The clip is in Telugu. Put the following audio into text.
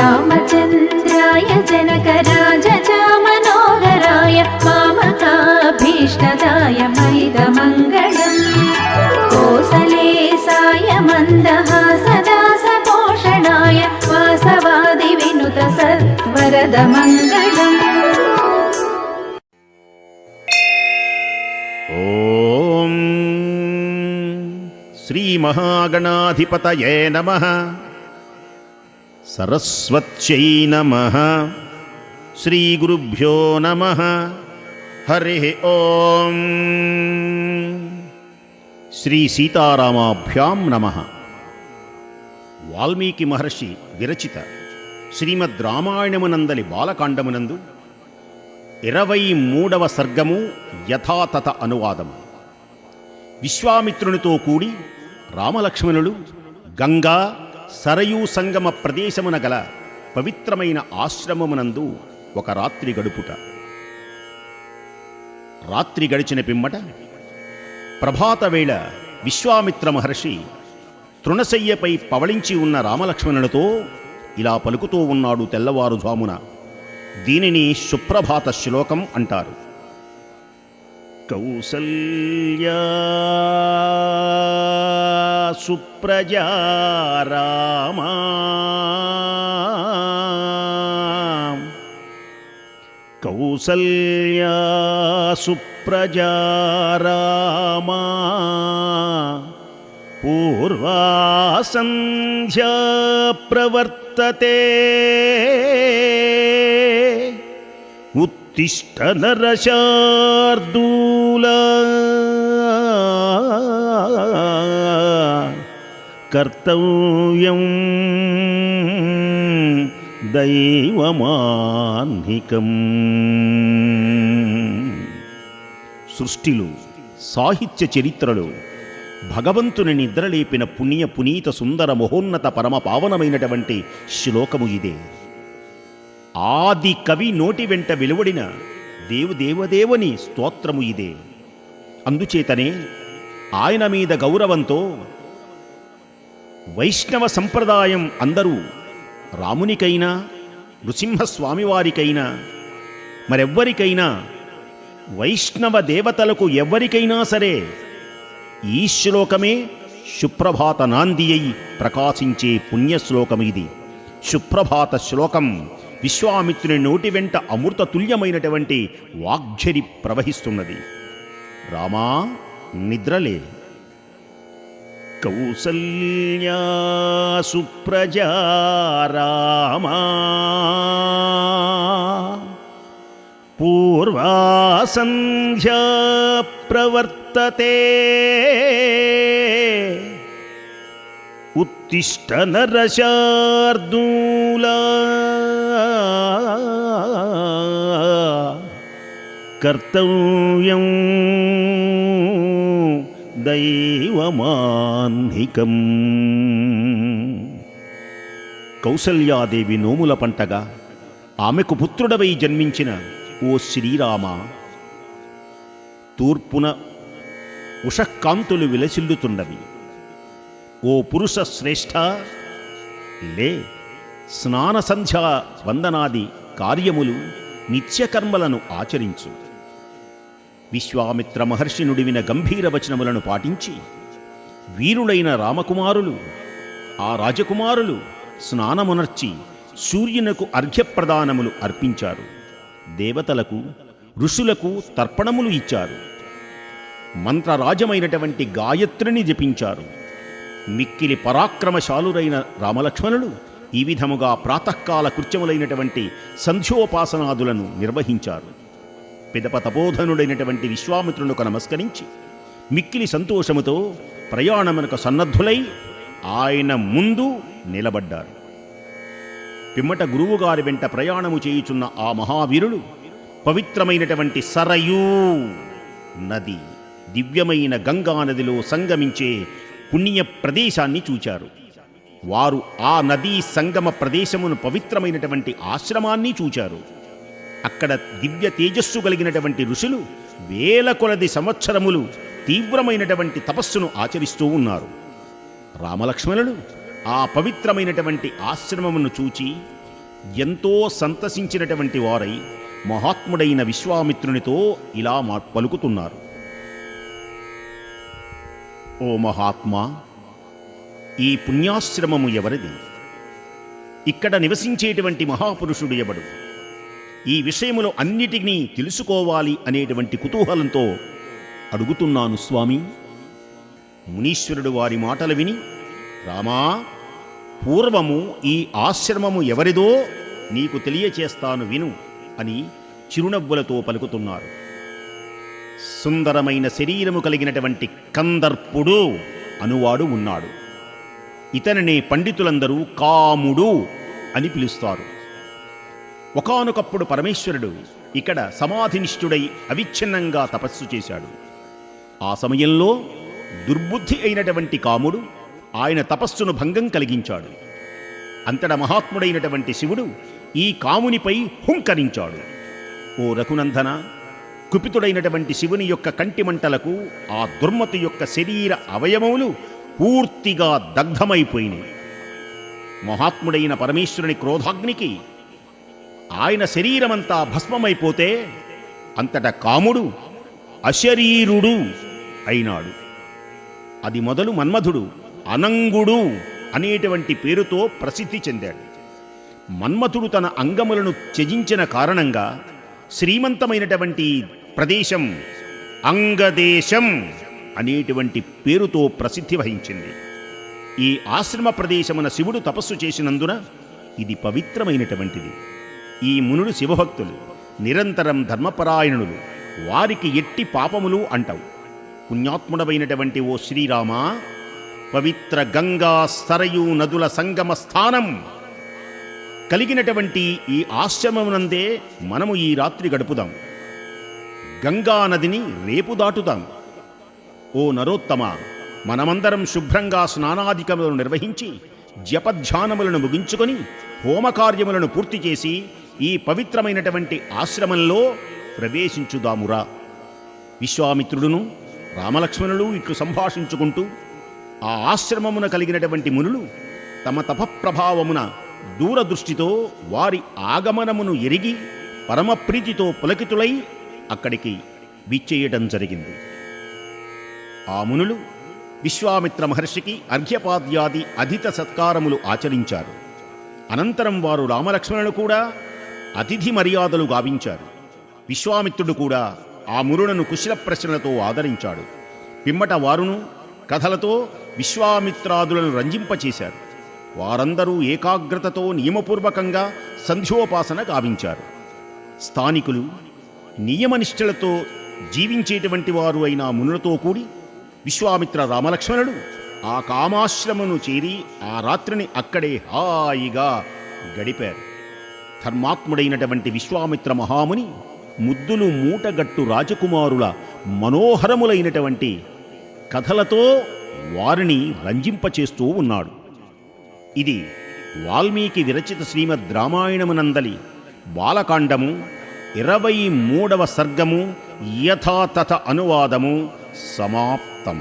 रामचन्द्राय जनकराजचामनोहराय मामकाभीष्टदाय मैदमङ्गलम् कोसलेसाय मन्दहासदासपोषणाय वासवादिविनुत सत्वरदमङ्गलम्। ఓం శ్రీ మహాగణాధిపతయే నమః. సరస్వత్యై నమః. శ్రీ గురుభ్యో నమః. హరి ఓం. శ్రీ సీతారామాభ్యాం నమః. వాల్మీకి మహర్షి విరచిత శ్రీమద్ రామాయణమునందలి బాలకాండమునందు 23వ సర్గము యథాతథ అనువాదము. విశ్వామిత్రునితో కూడి రామలక్ష్మణులు గంగా సరయూ సంగమ ప్రదేశమున గల పవిత్రమైన ఆశ్రమమునందు ఒక రాత్రి గడుపుట. రాత్రి గడిచిన పిమ్మట ప్రభాతవేళ విశ్వామిత్ర మహర్షి తృణశయ్యపై పవళించి ఉన్న రామలక్ష్మణులతో ఇలా పలుకుతూ ఉన్నాడు తెల్లవారుజామున. దీనిని సుప్రభాత శ్లోకం అంటారు. కౌసల్యా సుప్రజా రామా కౌసల్యా సుప్రజా రామా పూర్వా సంధ్యా ప్రవర్తతే ఉత్తిష్ట నరశార్దూలా కర్తవ్యం దైవమాన్నికం. సృష్టిలో సాహిత్య చరిత్రలో భగవంతుని నిద్రలేపిన పునీత సుందర మహోన్నత పరమ పావనమైనటువంటి శ్లోకము ఇదే. ఆది కవి నోటి వెంట వెలువడిన దేవదేవదేవుని స్తోత్రము ఇదే. అందుచేతనే ఆయన మీద గౌరవంతో వైష్ణవ సంప్రదాయం అందరూ రామునికైనా నృసింహస్వామివారికైనా మరెవ్వరికైనా వైష్ణవ దేవతలకు ఎవ్వరికైనా సరే ఈ శ్లోకమే సుప్రభాత నాంది అయి ప్రకాశించే పుణ్యశ్లోకం ఇది. సుప్రభాత శ్లోకం విశ్వామిత్రుని నోటి వెంట అమృత తుల్యమైనటువంటి వాగ్ఝరి ప్రవహిస్తున్నది. రామా నిద్రలే. కౌసల్యా సుప్రజా రామా పూర్వా సంధ్యా ప్రవర్తతే ఉత్తిష్ట నరశార్దూలా కర్తవ్యం దైవమాన్నికం. కౌసల్యాదేవి నోముల పంటగా ఆమెకు పుత్రుడవై జన్మించిన ఓ శ్రీరామ, తూర్పున ఉషకాంతులు విలసిల్లుతున్నవి. ఓ పురుష శ్రేష్ఠ, లే, స్నాన సంధ్యా వందనాది కార్యములు నిత్యకర్మలను ఆచరించు. విశ్వామిత్ర మహర్షి నుడివిన గంభీర వచనములను పాటించి వీరులైన రామకుమారులు ఆ రాజకుమారులు స్నానమునర్చి సూర్యునకు అర్ఘ్యప్రదానములు అర్పించారు. దేవతలకు ఋషులకు తర్పణములు ఇచ్చారు. మంత్రరాజమైనటువంటి గాయత్రిని జపించారు. మిక్కిలి పరాక్రమశాలురైన రామలక్ష్మణులు ఈ విధముగా ప్రాతకాల కృత్యములైనటువంటి సంధ్యోపాసనాదులను నిర్వహించారు. పిదప తపోధనుడైనటువంటి విశ్వామిత్రునికి నమస్కరించి మిక్కిలి సంతోషముతో ప్రయాణమునకు సన్నద్ధులై ఆయన ముందు నిలబడ్డారు. పిమ్మట గురువుగారి వెంట ప్రయాణము చేయుచున్న ఆ మహావీరులు పవిత్రమైనటువంటి సరయూ నది, దివ్యమైన గంగా నదిలో సంగమించే పుణ్య ప్రదేశాన్ని చూచారు. వారు ఆ నదీ సంగమ ప్రదేశమును పవిత్రమైనటువంటి ఆశ్రమాన్ని చూచారు. అక్కడ దివ్య తేజస్సు కలిగినటువంటి ఋషులు వేల కొలది సంవత్సరములు తీవ్రమైనటువంటి తపస్సును ఆచరిస్తూ ఉన్నారు. రామలక్ష్మణులు ఆ పవిత్రమైనటువంటి ఆశ్రమమును చూచి ఎంతో సంతసించినటువంటి వారై మహాత్ముడైన విశ్వామిత్రునితో ఇలా పలుకుతున్నారు. ఓ మహాత్మా, ఈ పుణ్యాశ్రమము ఎవరిది? ఇక్కడ నివసించేటువంటి మహాపురుషుడు ఎవడు? ఈ విషయములో అన్నిటినీ తెలుసుకోవాలి అనేటువంటి కుతూహలంతో అడుగుతున్నాను స్వామి. మునీశ్వరుడు వారి మాటలు విని, రామా, పూర్వము ఈ ఆశ్రమము ఎవరిదో నీకు తెలియచేస్తాను విను అని చిరునవ్వులతో పలుకుతున్నారు. సుందరమైన శరీరము కలిగినటువంటి కందర్పుడు అనువాడు ఉన్నాడు. ఇతనినే పండితులందరూ కాముడు అని పిలుస్తారు. ఒకానొకప్పుడు పరమేశ్వరుడు ఇక్కడ సమాధినిష్ఠుడై అవిచ్ఛిన్నంగా తపస్సు చేశాడు. ఆ సమయంలో దుర్బుద్ధి అయినటువంటి కాముడు ఆయన తపస్సును భంగం కలిగించాడు. అంతటా మహాత్ముడైనటువంటి శివుడు ఈ కామునిపై హుంకరించాడు. ఓ రఘునందన, కుపితుడైనటువంటి శివుని యొక్క కంటిమంటలకు ఆ దుర్మతి యొక్క శరీర అవయవములు పూర్తిగా దగ్ధమైపోయినాయి. మహాత్ముడైన పరమేశ్వరుని క్రోధాగ్నికి ఆయన శరీరమంతా భస్మమైపోతే అంతటా కాముడు అశరీరుడు అయినాడు. అది మొదలు మన్మధుడు అనంగుడు అనేటువంటి పేరుతో ప్రసిద్ధి చెందాడు. మన్మథుడు తన అంగములను త్యజించిన కారణంగా శ్రీమంతమైనటువంటి ప్రదేశం అంగదేశం అనేటువంటి పేరుతో ప్రసిద్ధి వహించింది. ఈ ఆశ్రమ ప్రదేశమున శివుడు తపస్సు చేసినందున ఇది పవిత్రమైనటువంటిది. ఈ మునులు శివభక్తులు, నిరంతరం ధర్మపరాయణులు, వారికి ఎట్టి పాపములు అంటవు. పుణ్యాత్ముడమైనటువంటి ఓ శ్రీరామ, పవిత్ర గంగా సరయూ నదుల సంగమ స్థానం కలిగినటువంటి ఈ ఆశ్రమమునందే మనము ఈ రాత్రి గడుపుదాం. గంగా నదిని రేపు దాటుదాం. ఓ నరోత్తమ, మనమందరం శుభ్రంగా స్నానాధికములను నిర్వహించి జపధ్యానములను ముగించుకొని హోమకార్యములను పూర్తి చేసి ఈ పవిత్రమైనటువంటి ఆశ్రమంలో ప్రవేశించుదామురా. విశ్వామిత్రుడును రామలక్ష్మణులు ఇట్లు సంభాషించుకుంటూ ఆ ఆశ్రమమున కలిగినటువంటి మునులు తమ తపప్రభావమున దూరదృష్టితో వారి ఆగమనమును ఎరిగి పరమప్రీతితో పులకితులై అక్కడికి విచ్చేయటం జరిగింది. ఆ మునులు విశ్వామిత్ర మహర్షికి అర్ఘ్యపాద్యాది అధిత సత్కారములు ఆచరించారు. అనంతరం వారు రామలక్ష్మణులు కూడా అతిథి మర్యాదలు గావించారు. విశ్వామిత్రుడు కూడా ఆ మునులను కుశల ప్రశ్నలతో ఆదరించాడు. పిమ్మట వారును కథలతో విశ్వామిత్రాదులను రంజింపచేశారు. వారందరూ ఏకాగ్రతతో నియమపూర్వకంగా సంధ్యోపాసన గావించారు. స్థానికులు నియమనిష్టలతో జీవించేటువంటి వారు అయిన మునులతో కూడి విశ్వామిత్ర రామలక్ష్మణుడు ఆ కామాశ్రమను చేరి ఆ రాత్రిని అక్కడే హాయిగా గడిపారు. ధర్మాత్ముడైనటువంటి విశ్వామిత్ర మహాముని ముద్దులు మూటగట్టు రాజకుమారుల మనోహరములైనటువంటి కథలతో వారిని రంజింపచేస్తూ ఉన్నాడు. ఇది వాల్మీకి విరచిత శ్రీమద్ రామాయణమునందలి బాలకాండము 23వ సర్గము యథాతథ అనువాదము సమాప్తం.